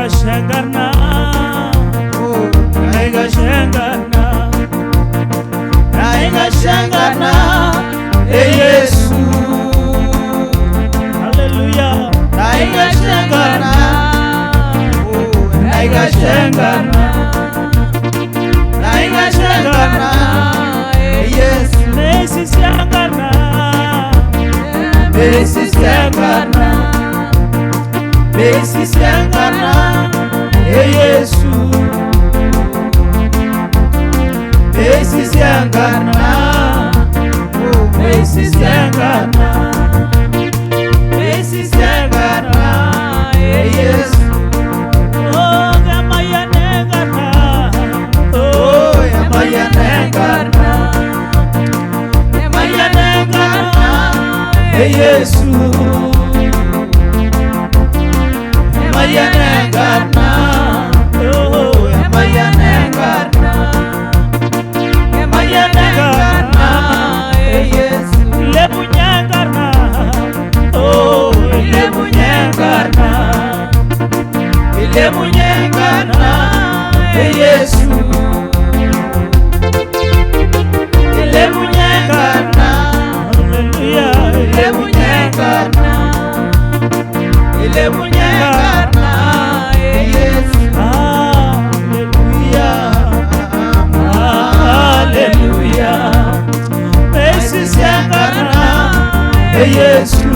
shengarna, naiga shengarna, naiga shengarna, Yesu. Hallelujah. Naiga shengarna, naiga shengarna, naiga shengarna, Yesu. Messi shengarna, Messi shengarna, Messi shengarna, Yesu. Messi shengarna, Messi shengarna, Messi shengarna, Yesu. Oh, gamaya nengarna, oh, gamaya nengarna, gamaya nengarna, Yesu. Gamaya nengarna, oh, gamaya nengarna, gamaya nengarna, Yesu. Lebunya nengarna, oh, lebunya nengarna, lebunya nengarna, Yesu. Lebunya nengarna, hallelujah, lebunya nengarna, lebunya nengarna, Yesu. Hallelujah, hallelujah. Messi nengarna, Yesu.